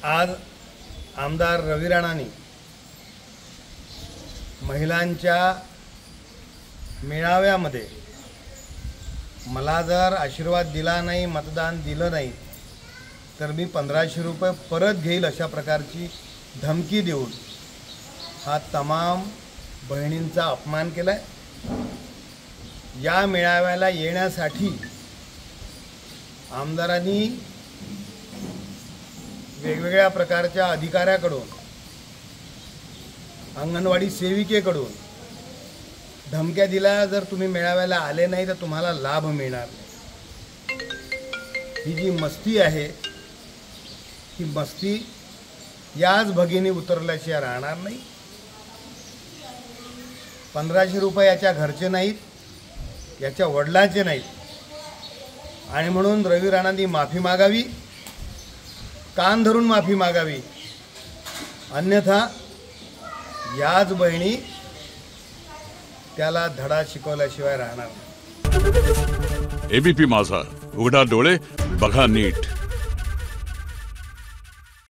आज आमदार रवी राणांनी महिलांच्या मेळाव्यामध्ये मला जर आशीर्वाद दिला नाही, मतदान दिलं नाही तर मी 1500 रुपये परत घेईल अशा प्रकारची धमकी देऊन हा तमाम बहिणींचा अपमान केलाय। या मेळाव्याला येण्यासाठी आमदारांनी वेगवेगळ्या प्रकारच्या अधिकाऱ्याकडून, अंगणवाडी सेविकेकडून धमक्या दिल्या, जर तुम्ही मेळाव्याला आले नाही तर तुम्हाला लाभ मिळणार नाही। ही जी मस्ती आहे ही मस्ती याच भगिनी उतरल्याशिवाय राहणार नाही। 1500 रुपये याच्या घरचे नाहीत, याच्या वडिलांचे नाहीत आणि म्हणून रवी राणांनी माफी मागावी, कान धरून माफी मागावी, अन्यथा याच बहिणी त्याला धडा शिकवल्याशिवाय राहणार नाही। एबीपी माझा, उघडा डोळे बघा नीट।